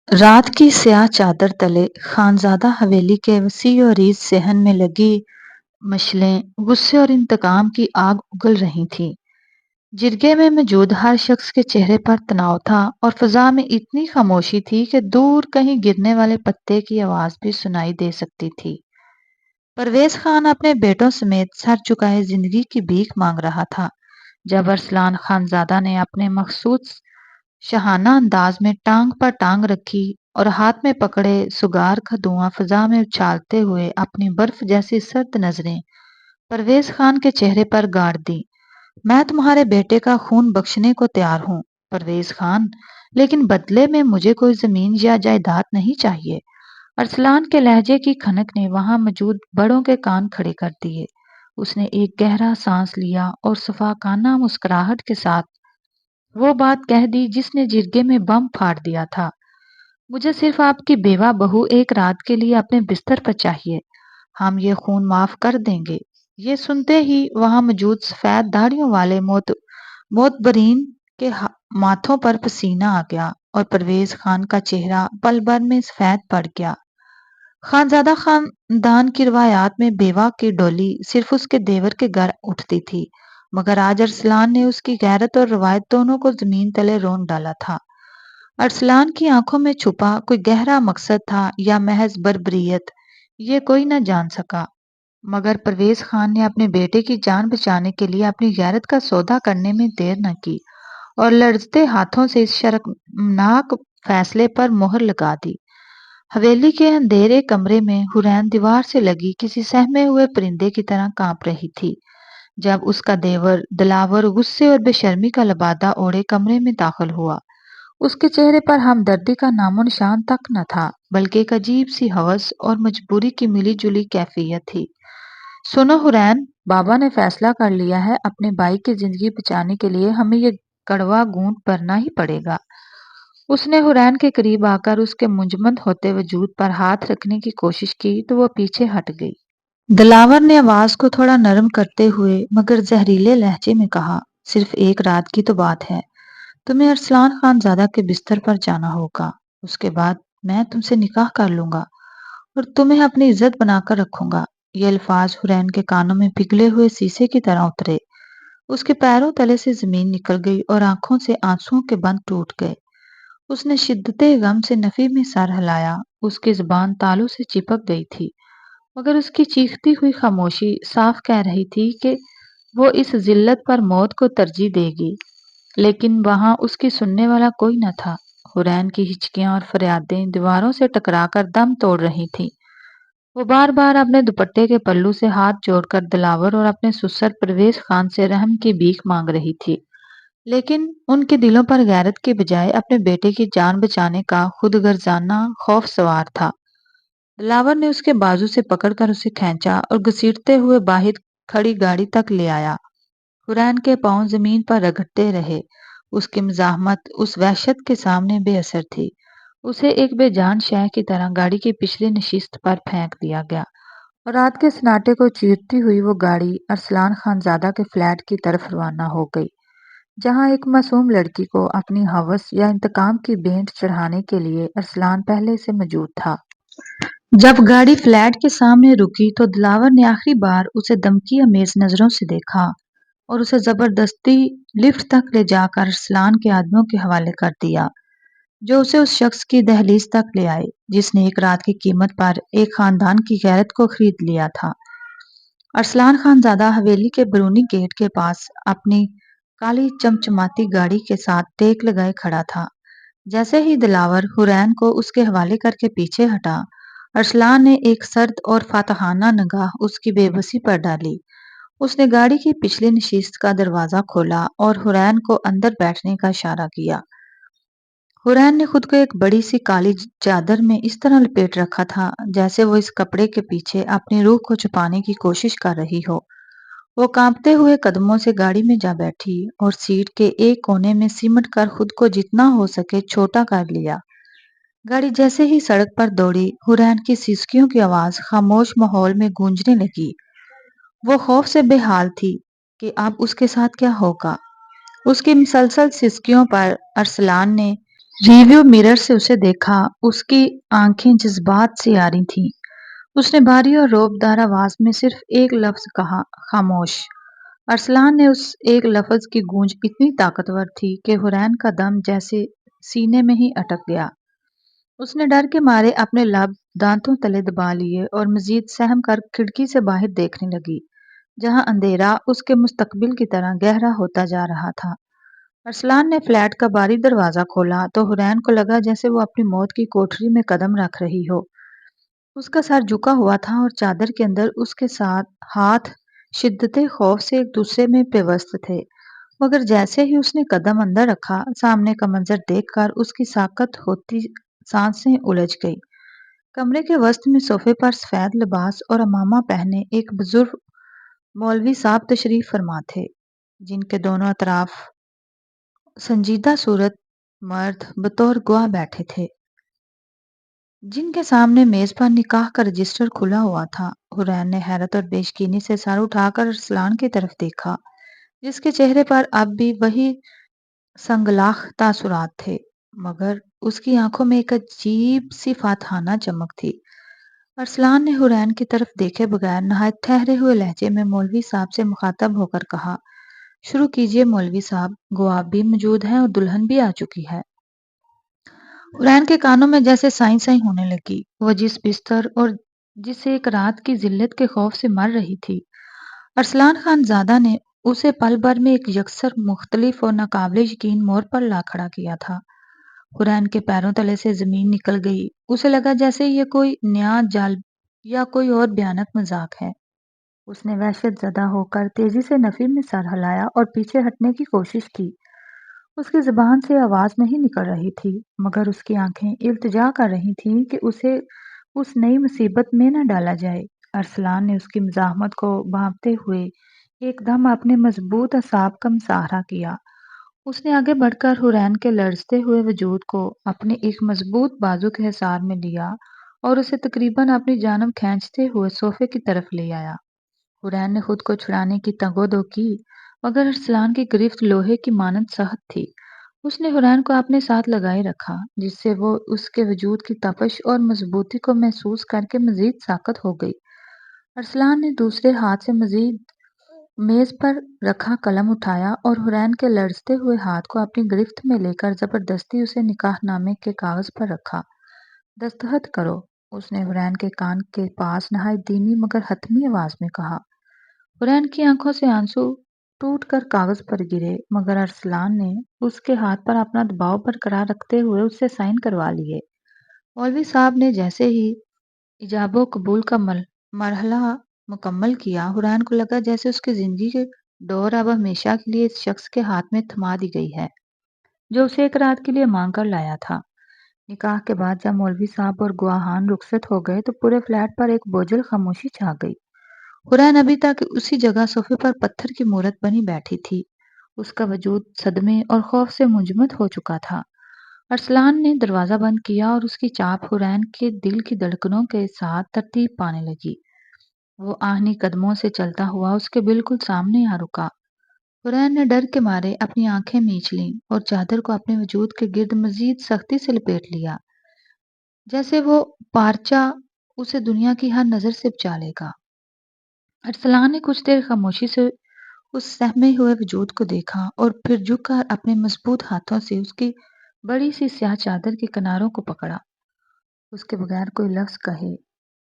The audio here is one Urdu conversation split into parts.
رات کی سیاہ چادر تلے خانزادہ حویلی کے وسیع و عریض صحن میں لگی مشعلیں غصے اور انتقام کی آگ اگل رہی تھیں۔ جرگے میں موجود ہر شخص کے چہرے پر تناؤ تھا اور فضا میں اتنی خاموشی تھی کہ دور کہیں گرنے والے پتے کی آواز بھی سنائی دے سکتی تھی۔ پرویز خان اپنے بیٹوں سمیت سر چکائے زندگی کی بھیک مانگ رہا تھا جب ارسلان خانزادہ نے اپنے مخصوص شاہانہ انداز میں ٹانگ پر ٹانگ رکھی اور ہاتھ میں پکڑے سگار کا دھواں فضا میں اچھالتے ہوئے اپنی برف جیسی سرد نظریں پرویز خان کے چہرے پر گاڑ دی۔ میں تمہارے بیٹے کا خون بخشنے کو تیار ہوں پرویز خان، لیکن بدلے میں مجھے کوئی زمین یا جائیداد نہیں چاہیے۔ ارسلان کے لہجے کی کھنک نے وہاں موجود بڑوں کے کان کھڑے کر دیے۔ اس نے ایک گہرا سانس لیا اور شفاقانہ مسکراہٹ کے ساتھ وہ بات کہہ دی جس نے جرگے میں بم پھاڑ دیا تھا۔ مجھے صرف آپ کی بیوہ بہو ایک رات کے لیے اپنے بستر پر چاہیے، ہم یہ خون معاف کر دیں گے۔ یہ سنتے ہی وہاں موجود سفید داڑھیوں والے معتبرین کے ماتھوں پر پسینہ آ گیا اور پرویز خان کا چہرہ پل بھر میں سفید پڑ گیا۔ خانزادہ خاندان کی روایات میں بیوہ کی ڈولی صرف اس کے دیور کے گھر اٹھتی تھی، مگر آج ارسلان نے اس کی غیرت اور روایت دونوں کو زمین تلے رون ڈالا تھا۔ ارسلان کی آنکھوں میں چھپا کوئی گہرا مقصد تھا یا محض بربریت، یہ کوئی نہ جان سکا، مگر پرویز خان نے اپنے بیٹے کی جان بچانے کے لیے اپنی غیرت کا سودا کرنے میں دیر نہ کی اور لرزتے ہاتھوں سے اس شرمناک فیصلے پر مہر لگا دی۔ حویلی کے اندھیرے کمرے میں حورین دیوار سے لگی کسی سہمے ہوئے پرندے کی طرح کانپ رہی تھی جب اس کا دیور دلاور غصے اور بے شرمی کا لبادہ اوڑھے کمرے میں داخل ہوا۔ اس کے چہرے پر ہمدردی کا نام و نشان تک نہ تھا، بلکہ ایک عجیب سی ہوس اور مجبوری کی ملی جلی کیفیت تھی۔ سنو حورین، بابا نے فیصلہ کر لیا ہے، اپنے بھائی کی زندگی بچانے کے لیے ہمیں یہ کڑوا گھونٹ بھرنا ہی پڑے گا۔ اس نے حورین کے قریب آ کر اس کے منجمد ہوتے وجود پر ہاتھ رکھنے کی کوشش کی تو وہ پیچھے ہٹ گئی۔ دلاور نے آواز کو تھوڑا نرم کرتے ہوئے مگر زہریلے لہجے میں کہا، صرف ایک رات کی تو بات ہے، تمہیں ارسلان خانزادہ کے بستر پر جانا ہوگا، اس کے بعد میں تم سے نکاح کر لوں گا اور تمہیں اپنی عزت بنا کر رکھوں گا۔ یہ الفاظ حورین کے کانوں میں پگھلے ہوئے سیسے کی طرح اترے۔ اس کے پیروں تلے سے زمین نکل گئی اور آنکھوں سے آنسوؤں کے بند ٹوٹ گئے۔ اس نے شدت غم سے نفی میں سر ہلایا، اس کی زبان تالوں سے چپک گئی تھی، مگر اس کی چیختی ہوئی خاموشی صاف کہہ رہی تھی کہ وہ اس ذلت پر موت کو ترجیح دے گی، لیکن وہاں اس کی سننے والا کوئی نہ تھا۔ حورین کی ہچکیاں اور فریادیں دیواروں سے ٹکرا کر دم توڑ رہی تھیں۔ وہ بار بار اپنے دوپٹے کے پلو سے ہاتھ جوڑ کر دلاور اور اپنے سسر پرویز خان سے رحم کی بھیک مانگ رہی تھی، لیکن ان کے دلوں پر غیرت کے بجائے اپنے بیٹے کی جان بچانے کا خود غرضانہ خوف سوار تھا۔ دلاور نے اس کے بازو سے پکڑ کر اسے کھینچا اور گھسیٹتے ہوئے باہر کھڑی گاڑی تک لے آیا۔ حورین کے پاؤں زمین پر رگڑتے رہے، اس کی مزاحمت اس وحشت کے سامنے بے اثر تھی۔ اسے ایک بے جان شے کی طرح گاڑی کی پچھلی نشست پر پھینک دیا گیا اور رات کے سناٹے کو چیرتی ہوئی وہ گاڑی ارسلان خانزادہ کے فلیٹ کی طرف روانہ ہو گئی، جہاں ایک معصوم لڑکی کو اپنی ہوس یا انتقام کی بھینٹ چڑھانے کے لیے ارسلان پہلے سے موجود تھا۔ جب گاڑی فلیٹ کے سامنے رکی تو دلاور نے آخری بار اسے دھمکی آمیز نظروں سے دیکھا اور اسے زبردستی لفٹ تک لے جا کر ارسلان کے آدمیوں کے حوالے کر دیا، جو اسے اس شخص کی دہلیز تک لے آئے جس نے ایک رات کی قیمت پر ایک خاندان کی غیرت کو خرید لیا تھا۔ ارسلان خانزادہ حویلی کے بیرونی گیٹ کے پاس اپنی کالی چمچماتی گاڑی کے ساتھ ٹیک لگائے کھڑا تھا۔ جیسے ہی دلاور حورین کو اس کے حوالے کر کے پیچھے ہٹا، ارسلان نے ایک سرد اور فاتحانہ نگاہ اس کی بے بسی پر ڈالی۔ اس نے گاڑی کی پچھلی نشست کا دروازہ کھولا اور حورین کو اندر بیٹھنے کا اشارہ کیا۔ حورین نے خود کو ایک بڑی سی کالی چادر میں اس طرح لپیٹ رکھا تھا جیسے وہ اس کپڑے کے پیچھے اپنی روح کو چھپانے کی کوشش کر رہی ہو۔ وہ کانپتے ہوئے قدموں سے گاڑی میں جا بیٹھی اور سیٹ کے ایک کونے میں سمٹ کر خود کو جتنا ہو سکے چھوٹا کر لیا۔ گاڑی جیسے ہی سڑک پر دوڑی، حورین کی سسکیوں کی آواز خاموش ماحول میں گونجنے لگی۔ وہ خوف سے بے حال تھی کہ اب اس کے ساتھ کیا ہوگا۔ اس کی مسلسل سسکیوں پر ارسلان نے ریویو مرر سے اسے دیکھا، اس کی آنکھیں جذبات سے آ رہی تھیں۔ اس نے بھاری اور رعبدار آواز میں صرف ایک لفظ کہا، خاموش۔ ارسلان نے اس ایک لفظ کی گونج اتنی طاقتور تھی کہ حرین کا دم جیسے سینے میں ہی اٹک گیا۔ اس نے ڈر کے مارے اپنے لب دانتوں تلے دبا لیے اور مزید سہم کر کھڑکی سے باہر دیکھنے لگی، جہاں اندھیرا اس کے مستقبل کی طرح گہرا ہوتا جا رہا تھا۔ ارسلان نے فلیٹ کا باری دروازہ کھولا تو حرین کو لگا جیسے وہ اپنی موت کی کوٹری میں قدم رکھ رہی ہو۔ اس کا سر جھکا ہوا تھا اور چادر کے اندر اس کے ساتھ ہاتھ شدت خوف سے ایک دوسرے میں پیوست تھے، مگر جیسے ہی اس نے قدم اندر رکھا، سامنے کا منظر دیکھ کر اس کی ساکت ہوتی سانسیں الجھ گئی۔ کمرے کے وسط میں صوفے پر سفید لباس اور عمامہ پہنے ایک بزرگ مولوی صاحب تشریف فرما تھے، جن کے دونوں اطراف سنجیدہ صورت مرد بطور گواہ بیٹھے تھے، جن کے سامنے میز پر نکاح کا رجسٹر کھلا ہوا تھا۔ حرین نے حیرت اور بے یقینی سے سر اٹھا کر ارسلان کی طرف دیکھا، جس کے چہرے پر اب بھی وہی سنگلاخ تاثرات تھے، مگر اس کی آنکھوں میں ایک عجیب سی فاتحانہ چمک تھی۔ ارسلان نے حرین کی طرف دیکھے بغیر نہایت ٹھہرے ہوئے لہجے میں مولوی صاحب سے مخاطب ہو کر کہا، شروع کیجئے مولوی صاحب، گواہ بھی موجود ہیں اور دلہن بھی آ چکی ہے۔ حرین کے کانوں میں جیسے سائیں سائیں ہونے لگی۔ وہ جس بستر اور جس ایک رات کی ذلت کے خوف سے مر رہی تھی، ارسلان خان زادہ نے اسے پل بھر میں ایک یکسر مختلف اور ناقابل یقین موڑ پر لا کھڑا کیا تھا۔ حرین کے پیروں تلے سے زمین نکل گئی۔ اسے لگا جیسے یہ کوئی نیا جال یا کوئی اور بھیانک مذاق ہے۔ اس نے وحشت زدہ ہو کر تیزی سے نفی میں سر ہلایا اور پیچھے ہٹنے کی کوشش کی۔ اس کی زبان سے آواز نہیں نکل رہی تھی، مگر اس کی آنکھیں التجا کر رہی تھیں کہ اسے اس نئی مصیبت میں نہ ڈالا جائے۔ ارسلان نے اس کی مزاحمت کو بھانپتے ہوئے ایک دم اپنے مضبوط اعصاب کا مظاہرہ کیا۔ اس نے آگے بڑھ کر حرین کے لرزتے ہوئے وجود کو اپنے ایک مضبوط بازو کے حصار میں لیا اور اسے تقریباً اپنی جانب کھینچتے ہوئے صوفے کی طرف لے آیا۔ حرین نے خود کو چھڑانے کی تگودو کی، مگر ارسلان کی گرفت لوہے کی مانند سخت تھی۔ اس نے حرین کو اپنے ساتھ لگائے رکھا، جس سے وہ اس کے وجود کی تپش اور مضبوطی کو محسوس کر کے مزید ساکت ہو گئی۔ ارسلان نے دوسرے ہاتھ سے مزید میز پر رکھا قلم اٹھایا اور حرین کے لرزتے ہوئے ہاتھ کو اپنی گرفت میں لے کر زبردستی اسے نکاح نامے کے کاغذ پر رکھا۔ دستخط کرو، اس نے حرین کے کان کے پاس نہایت دھیمی مگر حتمی آواز میں کہا۔ حرین کی آنکھوں سے آنسو ٹوٹ کر کاغذ پر گرے، مگر ارسلان نے اس کے ہاتھ پر اپنا دباؤ برقرار رکھتے ہوئے اس سے سائن کروا لیے۔ مولوی صاحب نے جیسے ہی ایجاب و قبول کا مرحلہ مکمل کیا، حرین کو لگا جیسے اس کی زندگی کی ڈور اب ہمیشہ کے لیے اس شخص کے ہاتھ میں تھما دی گئی ہے، جو اسے ایک رات کے لیے مانگ کر لایا تھا۔ نکاح کے بعد جب مولوی صاحب اور گواہان رخصت ہو گئے تو پورے فلیٹ پر ایک بوجھل خاموشی چھا گئی۔ حرین ابھی تک اسی جگہ صوفے پر پتھر کی مورت بنی بیٹھی تھی۔ اس کا وجود صدمے اور خوف سے منجمد ہو چکا تھا۔ ارسلان نے دروازہ بند کیا اور اس کی چاپ حرین کے دل کی دھڑکنوں کے ساتھ ترتیب پانے لگی۔ وہ آہنی قدموں سے چلتا ہوا اس کے بالکل سامنے آ رکا۔ حرین نے ڈر کے مارے اپنی آنکھیں میچ لیں اور چادر کو اپنے وجود کے گرد مزید سختی سے لپیٹ لیا، جیسے وہ پارچہ اسے دنیا کی ہر نظر سے بچا لے گا۔ ارسلان نے کچھ دیر خاموشی سے اس سہمے ہوئے وجود کو دیکھا اور پھر جھک کر اپنے مضبوط ہاتھوں سے اس کی بڑی سی سیاہ چادر کے کناروں کو پکڑا۔ اس کے بغیر کوئی لفظ کہے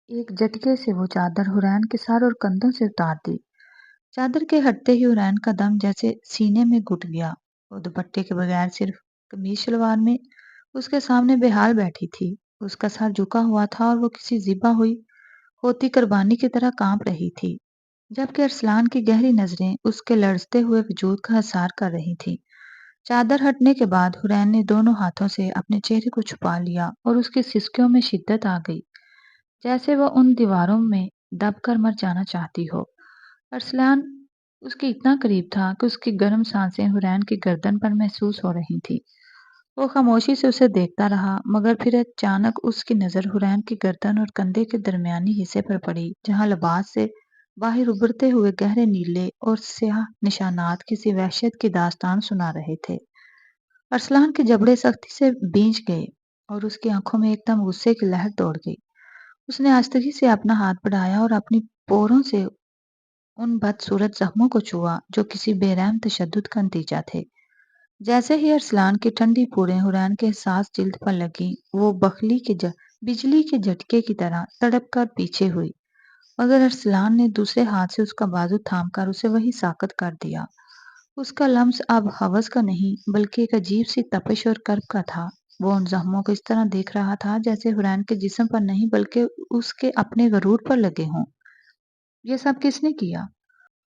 ایک جھٹکے سے وہ چادر حرین کے سر اور کندھوں سے اتار دی۔ چادر کے ہٹتے ہی حرین کا دم جیسے سینے میں گھٹ گیا۔ وہ دوپٹے کے بغیر صرف قمیص شلوار میں اس کے سامنے بے حال بیٹھی تھی۔ اس کا سر جھکا ہوا تھا اور وہ کسی ذبح ہوتی قربانی کی طرح کانپ رہی تھی، جبکہ ارسلان کی گہری نظریں اس کے لرزتے ہوئے وجود کا حصار کر رہی تھیں۔ چادر ہٹنے کے بعد حرین نے دونوں ہاتھوں سے اپنے چہرے کو چھپا لیا اور اس کی سسکیوں میں شدت آ گئی، جیسے وہ ان دیواروں میں دب کر مر جانا چاہتی ہو۔ ارسلان اس کے اتنا قریب تھا کہ اس کی گرم سانسیں حرین کی گردن پر محسوس ہو رہی تھیں۔ وہ خاموشی سے اسے دیکھتا رہا، مگر پھر اچانک اس کی نظر حرین کی گردن اور کندھے کے درمیانی حصے پر پڑی، جہاں لباس سے باہر ابھرتے ہوئے گہرے نیلے اور سیاہ نشانات کسی وحشت کی داستان سنا رہے تھے۔ ارسلان کے جبڑے سختی سے بھیج گئے اور اس کی آنکھوں میں ایک دم غصے کی لہر دوڑ گئی۔ اس نے آستگی سے اپنا ہاتھ بڑھایا اور اپنی پوروں سے ان بدصورت زخموں کو چھوا جو کسی بے رحم تشدد کا نتیجہ تھے۔ جیسے ہی ارسلان کی ٹھنڈی پھوڑیں حران کے سانس جلد پر لگی، وہ بجلی کے جھٹکے کی طرح تڑپ کر پیچھے ہوئی، مگر ارسلان نے دوسرے ہاتھ سے اس کا بازو تھام کر اسے وہی ساکت کر دیا۔ اس کا لمس اب ہوس کا نہیں بلکہ ایک عجیب سی تپش اور کرب کا تھا۔ وہ ان زخموں کو اس طرح دیکھ رہا تھا جیسے حران کے جسم پر نہیں بلکہ اس کے اپنے غرور پر لگے ہوں۔ یہ سب کس نے کیا؟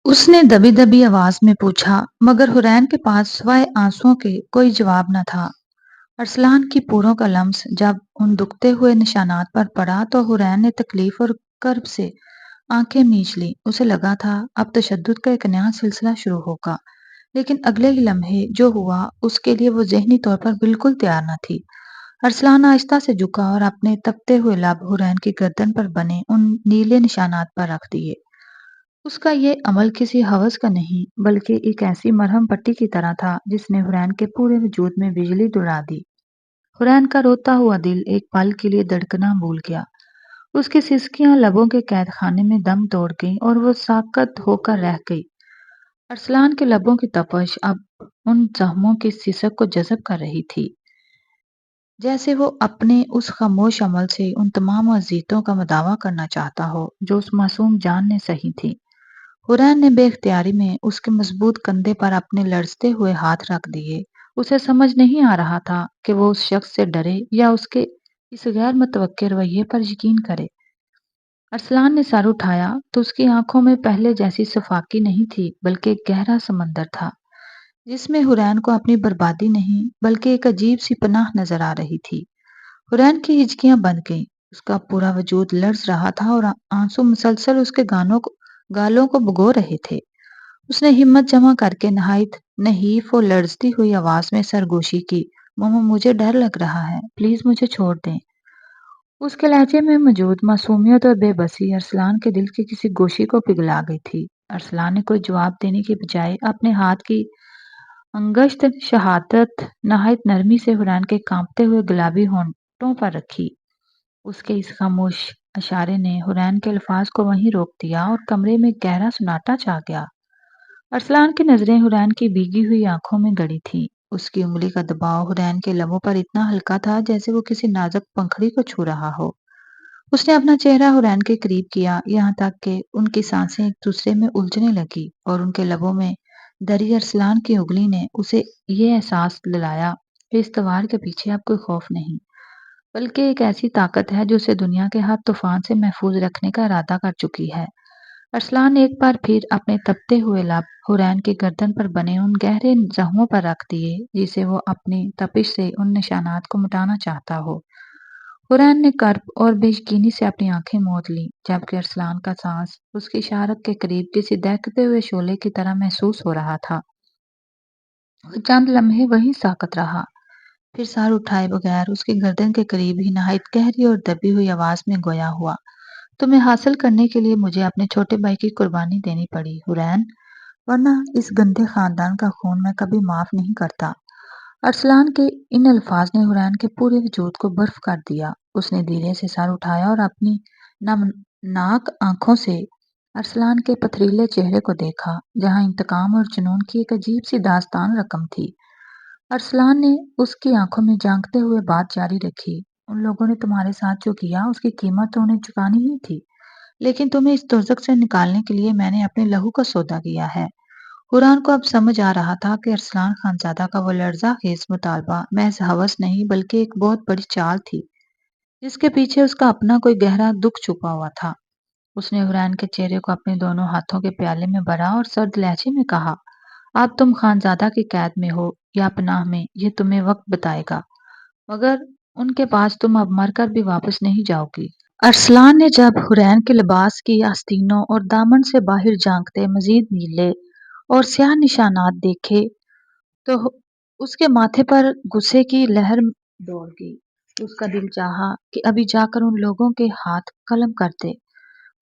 اس نے دبی دبی آواز میں پوچھا، مگر حرین کے پاس سوائے آنسوؤں کے کوئی جواب نہ تھا۔ ارسلان کی پوروں کا لمس جب ان دکھتے ہوئے نشانات پر پڑا تو حرین نے تکلیف اور کرب سے آنکھیں میچ لی۔ اسے لگا تھا اب تشدد کا ایک نیا سلسلہ شروع ہوگا، لیکن اگلے ہی لمحے جو ہوا اس کے لیے وہ ذہنی طور پر بالکل تیار نہ تھی۔ ارسلان آہستہ سے جھکا اور اپنے تپتے ہوئے لب حرین کی گردن پر بنے ان نیلے نشانات پر رکھ دیے۔ اس کا یہ عمل کسی ہوس کا نہیں بلکہ ایک ایسی مرہم پٹی کی طرح تھا جس نے حرین کے پورے وجود میں بجلی دوڑا دی۔ حرین کا روتا ہوا دل ایک پل کے لیے دھڑکنا بھول گیا۔ اس کی سسکیاں لبوں کے قید خانے میں دم توڑ گئیں اور وہ ساکت ہو کر رہ گئی۔ ارسلان کے لبوں کی تپش اب ان زخموں کی سسک کو جذب کر رہی تھی، جیسے وہ اپنے اس خاموش عمل سے ان تمام اذیتوں کا مداوع کرنا چاہتا ہو جو اس معصوم جان نے سہی تھی۔ حرین نے بے اختیاری میں اس کے مضبوط کندھے پر اپنے لرزتے ہوئے ہاتھ رکھ دیے۔ اسے سمجھ نہیں آ رہا تھا کہ وہ اس شخص سے ڈرے یا اس کے اس غیر متوقع رویے پر یقین کرے۔ ارسلان نے سر اٹھایا تو اس کی آنکھوں میں پہلے جیسی صفاقی نہیں تھی بلکہ ایک گہرا سمندر تھا جس میں حرین کو اپنی بربادی نہیں بلکہ ایک عجیب سی پناہ نظر آ رہی تھی۔ حرین کی ہچکیاں بند گئیں، اس کا پورا وجود لرز رہا تھا اور آنسو مسلسل اس کے گالوں کو بھگو رہے تھے۔ اس نے ہمت جمع کر کے نہایت نحیف اور لرزتی ہوئی آواز میں سرگوشی کی، ماما مجھے ڈر لگ رہا ہے، پلیز مجھے چھوڑ دیں۔ اس کے لہجے میں موجود معصومیت اور بے بسی ارسلان کے دل کی کسی گوشی کو پگھلا گئی تھی۔ ارسلان نے کوئی جواب دینے کی بجائے اپنے ہاتھ کی انگشت شہادت نہایت نرمی سے حرین کے کانپتے ہوئے گلابی ہونٹوں پر رکھی۔ اس کے اس خاموش اشارے نے حرین کے الفاظ کو وہیں روک دیا اور کمرے میں گہرا سناٹا چھا گیا۔ ارسلان کی نظریں حرین کی بھیگی ہوئی آنکھوں میں گڑی تھیں۔ اس کی انگلی کا دباؤ حرین کے لبوں پر اتنا ہلکا تھا جیسے وہ کسی نازک پنکھڑی کو چھو رہا ہو۔ اس نے اپنا چہرہ حرین کے قریب کیا یہاں تک کہ ان کی سانسیں ایک دوسرے میں الجھنے لگی اور ان کے لبوں میں دری ارسلان کی انگلی نے اسے یہ احساس دلایا کہ اس تلوار کے پیچھے اب کوئی خوف نہیں بلکہ ایک ایسی طاقت ہے جو اسے دنیا کے ہر طوفان سے محفوظ رکھنے کا ارادہ کر چکی ہے۔ ارسلان نے ایک بار پھر اپنے تپتے ہوئے لب حرین کی گردن پر بنے ان گہرے زخموں پر رکھ دیے جسے وہ اپنی تپش سے ان نشانات کو مٹانا چاہتا ہو۔ حرین نے کرب اور بے یقینی سے اپنی آنکھیں موند لیں جبکہ ارسلان کا سانس اس کی اشارت کے قریب کسی دہکتے ہوئے شعلے کی طرح محسوس ہو رہا تھا۔ وہ چند لمحے وہیں ساکت رہا، پھر سر اٹھائے بغیر اس کی گردن کے قریب ہی نہایت گہری اور دبی ہوئی آواز میں گویا ہوا، تمہیں حاصل کرنے کے لیے مجھے اپنے چھوٹے بھائی کی قربانی دینی پڑی حرین، ورنہ اس گندے خاندان کا خون میں کبھی معاف نہیں کرتا۔ ارسلان کے ان الفاظ نے حرین کے پورے وجود کو برف کر دیا۔ اس نے دھیرے سے سر اٹھایا اور اپنی نمناک آنکھوں سے ارسلان کے پتھریلے چہرے کو دیکھا جہاں انتقام اور جنون کی ایک عجیب سی داستان رقم تھی۔ ارسلان نے اس کی آنکھوں میں جھانکتے ہوئے بات جاری رکھی، ان لوگوں نے تمہارے ساتھ جو کیا اس کی قیمت تو انہیں چکانی ہی تھی، لیکن تمہیں اس دوزخ سے نکالنے کے لیے میں نے اپنے لہو کا سودا کیا ہے۔ حران کو اب سمجھ آ رہا تھا کہ ارسلان خانزادہ کا وہ لرزہ خیز مطالبہ محض ہوس نہیں بلکہ ایک بہت بڑی چال تھی جس کے پیچھے اس کا اپنا کوئی گہرا دکھ چھپا ہوا تھا۔ اس نے حران کے چہرے کو اپنے دونوں ہاتھوں کے پیالے میں بھرا اور سرد لہجے میں کہا، اب تم خانزادہ کی قید میں ہو یا پناہ میں یہ تمہیں وقت بتائے گا، مگر ان کے پاس تم اب مر کر بھی واپس نہیں جاؤ گی۔ ارسلان نے جب حرین کے لباس کی آستینوں اور دامن سے باہر جھانکتے مزید نیلے اور سیاہ نشانات دیکھے تو اس کے ماتھے پر غصے کی لہر دوڑ گئی۔ اس کا دل چاہا کہ ابھی جا کر ان لوگوں کے ہاتھ قلم کر دے۔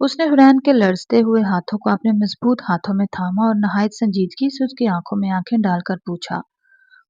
اس نے حرین کے لرزتے ہوئے ہاتھوں کو اپنے مضبوط ہاتھوں میں تھاما اور نہایت سنجیدگی سے اس کی آنکھوں میں آنکھیں ڈال کر پوچھا،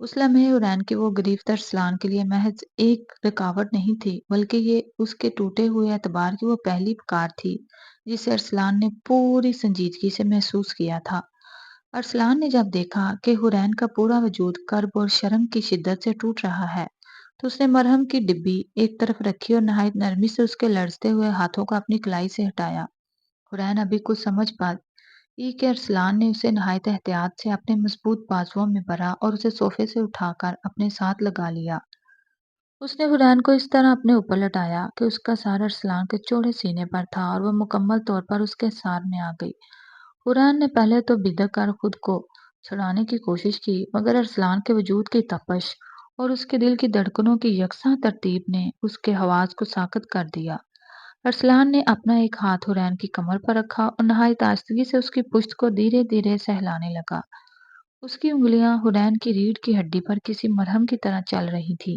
اس لمحے حورین کی وہ گرفت ارسلان کے لیے محض ایک رکاوٹ نہیں تھی، بلکہ یہ اس کے ٹوٹے ہوئے اعتبار کی وہ پہلی پکار تھی جسے ارسلان نے پوری سنجیدگی سے محسوس کیا تھا۔ ارسلان نے جب دیکھا کہ حورین کا پورا وجود کرب اور شرم کی شدت سے ٹوٹ رہا ہے تو اس نے مرہم کی ڈبی ایک طرف رکھی اور نہایت نرمی سے اس کے لرزتے ہوئے ہاتھوں کو اپنی کلائی سے ہٹایا۔ حورین ابھی کچھ سمجھ پائی کہ ارسلان نے اسے نہایت احتیاط سے اپنے مضبوط بازوؤں میں بھرا اور اسے صوفے سے اٹھا کر اپنے ساتھ لگا لیا۔ اس نے حورین کو اس طرح اپنے اوپر لٹایا کہ اس کا سر ارسلان کے چوڑے سینے پر تھا اور وہ مکمل طور پر اس کے سار میں آ گئی۔ حورین نے پہلے تو بدک کر خود کو چھڑانے کی کوشش کی، مگر ارسلان کے وجود کی تپش اور اس کے دل کی دھڑکنوں کی یکساں ترتیب نے اس کے حواس کو ساکت کر دیا۔ ارسلان نے اپنا ایک ہاتھ حورین کی کمر پر رکھا اور نہایت آہستگی سے اس کی پشت کو دھیرے دھیرے سہلانے لگا۔ اس کی انگلیاں حورین کی ریڑھ کی ہڈی پر کسی مرہم کی طرح چل رہی تھی،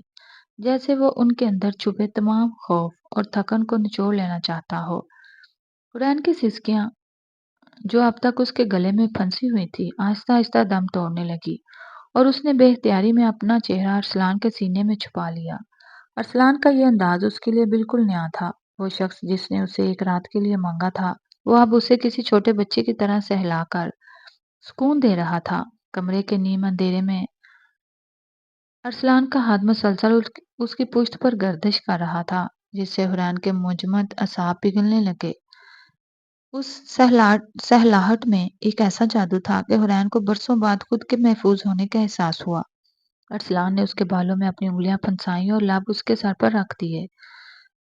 جیسے وہ ان کے اندر چھپے تمام خوف اور تھکن کو نچوڑ لینا چاہتا ہو۔ حورین کی سسکیاں جو اب تک اس کے گلے میں پھنسی ہوئی تھی آہستہ آہستہ دم توڑنے لگی اور اس نے بے اختیاری میں اپنا چہرہ ارسلان کے سینے میں چھپا لیا۔ ارسلان کا یہ انداز اس کے لیے بالکل نیا تھا۔ وہ شخص جس نے اسے ایک رات کے لیے مانگا تھا وہ اب اسے کسی چھوٹے بچے کی طرح سہلا کر سکون دے رہا تھا۔ کمرے کے نیم اندھیرے میں ارسلان کا ہاتھ مسلسل اس کی پشت پر گردش کر رہا تھا، جس سے حورین کے مجمد اعصاب پگھلنے لگے۔ اس سہلاہٹ میں ایک ایسا جادو تھا کہ حورین کو برسوں بعد خود کے محفوظ ہونے کا احساس ہوا۔ ارسلان نے اس کے بالوں میں اپنی انگلیاں پھنسائیں اور لب اس کے سر پر رکھ دیے،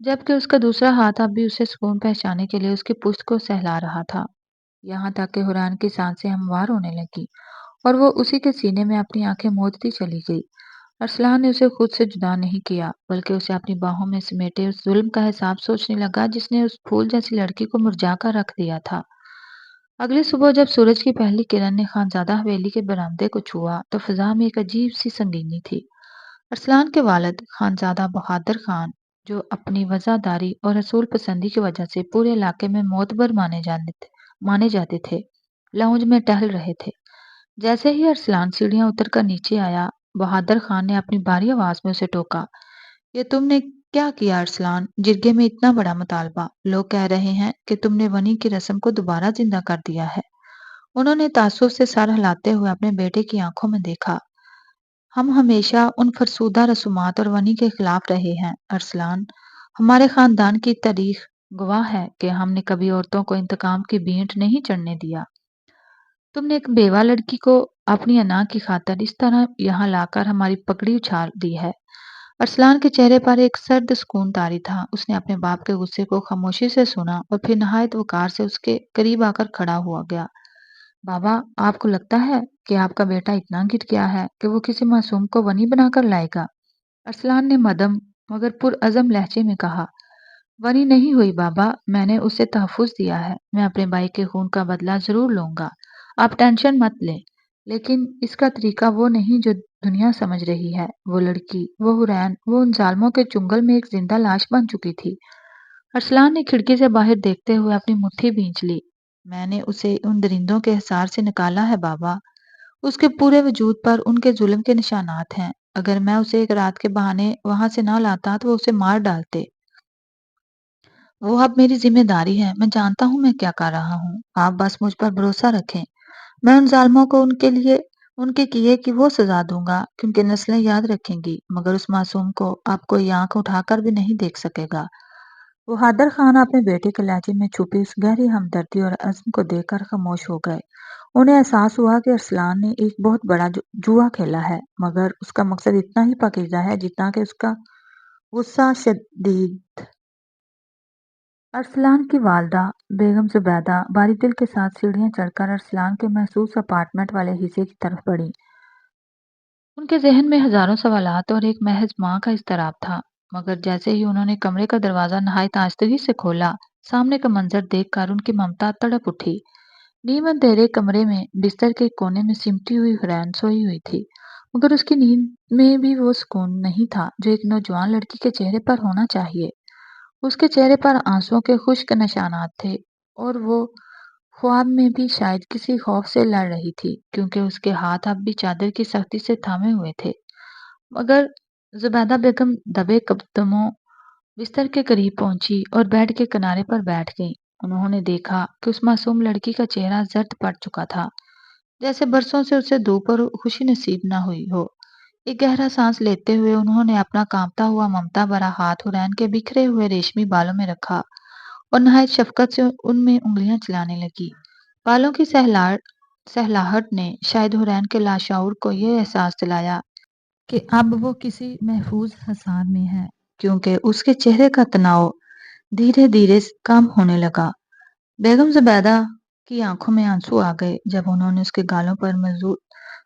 جبکہ اس کا دوسرا ہاتھ اب بھی اسے سکون پہنچانے کے لیے اس کی پشت کو سہلا رہا تھا، یہاں تک کہ حورین کی سانسیں ہموار ہونے لگی اور وہ اسی کے سینے میں اپنی آنکھیں موجتی چلی گئی۔ ارسلان نے اسے خود سے جدا نہیں کیا، بلکہ اسے اپنی باہوں میں سمیٹے اس ظلم کا حساب سوچنے لگا جس نے اس پھول جیسی لڑکی کو مرجھا کر رکھ دیا تھا۔ اگلی صبح جب سورج کی پہلی کرن نے خانزادہ حویلی کے برآمدے کو چھوا تو فضا میں ایک عجیب سی سنگینی تھی۔ ارسلان کے والد خانزادہ بہادر خان، جو اپنی وفاداری اور اصول پسندی کی وجہ سے پورے علاقے میں معتبر مانے جاتے تھے، لاؤنج میں ٹہل رہے تھے۔ جیسے ہی ارسلان سیڑھیاں اتر کر نیچے آیا، بہادر خان نے اپنی بھاری آواز میں اسے ٹوکا، یہ تم نے کیا کیا ارسلان؟ جرگے میں اتنا بڑا مطالبہ، لوگ کہہ رہے ہیں کہ تم نے ونی کی رسم کو دوبارہ زندہ کر دیا ہے۔ انہوں نے تعصب سے سر ہلاتے ہوئے اپنے بیٹے کی آنکھوں میں دیکھا۔ ہم ہمیشہ ان فرسودہ رسومات اور ونی کے خلاف رہے ہیں ارسلان۔ ہمارے خاندان کی تاریخ گواہ ہے کہ ہم نے کبھی عورتوں کو انتقام کی بھینٹ نہیں چڑھنے دیا۔ تم نے ایک بیوہ لڑکی کو اپنی انا کی خاطر اس طرح یہاں لا کر ہماری پگڑی اچھال دی ہے۔ ارسلان کے چہرے پر ایک سرد سکون طاری تھا۔ اس نے اپنے باپ کے غصے کو خاموشی سے سنا اور پھر نہایت وقار سے اس کے قریب آ کر کھڑا ہوا گیا۔ بابا، آپ کو لگتا ہے کہ آپ کا بیٹا اتنا گر گیا ہے کہ وہ کسی معصوم کو ونی بنا کر لائے گا؟ ارسلان نے مدھم مگر پرعزم لہجے میں کہا، ونی نہیں ہوئی بابا، میں نے اسے تحفظ دیا ہے، میں اپنے بھائی کے خون کا بدلہ ضرور لوں گا، آپ ٹینشن مت لیں، لیکن اس کا طریقہ وہ نہیں جو دنیا سمجھ رہی ہے۔ وہ لڑکی، وہ حورین، وہ ان ظالموں کے چنگل میں ایک زندہ لاش بن چکی تھی۔ ارسلان نے کھڑکی سے باہر دیکھتے ہوئے اپنی مٹھی بھینچ لی۔ میں نے اسے ان درندوں کے حصار سے نکالا ہے بابا، اس کے پورے وجود پر ان کے ظلم کے نشانات ہیں۔ اگر میں اسے ایک رات کے بہانے وہاں سے نہ لاتا تو وہ اسے مار ڈالتے۔ وہ اب میری ذمہ داری ہے، میں جانتا ہوں میں کیا کر رہا ہوں، آپ بس مجھ پر بھروسہ رکھیں، میں ان ظالموں کو ان کے کیے کی وہ سزا دوں گا کیونکہ نسلیں یاد رکھیں گی، مگر اس معصوم کو اب کوئی آنکھ اٹھا کر بھی نہیں دیکھ سکے گا۔ بہادر خان اپنے بیٹے کے لہجے میں چھپی اس گہری ہمدردی اور عزم کو دیکھ کر خاموش ہو گئے۔ انہیں احساس ہوا کہ ارسلان نے ایک بہت بڑا جوا کھیلا ہے، مگر اس کا مقصد اتنا ہی پاکیزہ ہے جتنا کہ اس کا غصہ شدید۔ ارسلان کی والدہ بیگم زبیدہ باری دل کے ساتھ سیڑھیاں چڑھ کر ارسلان کے محسوس اپارٹمنٹ والے حصے کی طرف بڑھیں۔ ان کے ذہن میں ہزاروں سوالات اور ایک محض ماں کا اضطراب تھا، مگر جیسے ہی انہوں نے کمرے کا دروازہ نہایت آہستگی سے کھولا، سامنے کا منظر دیکھ کر ان کی ممتا تڑپ اٹھی۔ نیم اندھیرے کمرے میں بستر کے کونے میں سمٹی ہوئی حورین سوئی ہوئی تھی، مگر اس کی نیند میں بھی وہ سکون نہیں تھا جو ایک نوجوان لڑکی کے چہرے پر ہونا چاہیے۔ اس کے چہرے پر آنسوؤں کے خشک نشانات تھے اور وہ خواب میں بھی شاید کسی خوف سے لڑ رہی تھی کیونکہ اس کے ہاتھ اب بھی چادر کی سختی سے تھامے ہوئے تھے، مگر زبیدہ بیگم دبے قدموں بستر کے قریب پہنچی اور بیڈ کے کنارے پر بیٹھ گئی۔ انہوں نے دیکھا کہ اس معصوم لڑکی کا چہرہ زرد پڑ چکا تھا، جیسے برسوں سے اسے دھوپ اور خوشی نصیب نہ ہوئی ہو۔ ایک گہرا سانس لیتے ہوئے انہوں نے اپنا کانپتا ہوا ممتا بھرا ہاتھ حرین کے بکھرے ہوئے ریشمی بالوں میں رکھا اور نہایت شفقت سے ان میں انگلیاں چلانے لگی۔ بالوں کی سہلاہٹ نے شاید حرین کے لاشعور کو یہ احساس دلایا کہ اب وہ کسی محفوظ حصار میں ہے، کیونکہ اس کے چہرے کا تناؤ دھیرے دھیرے کم ہونے لگا۔ بیگم زبیدہ کی آنکھوں میں آنسو آ گئے جب انہوں نے اس کے گالوں پر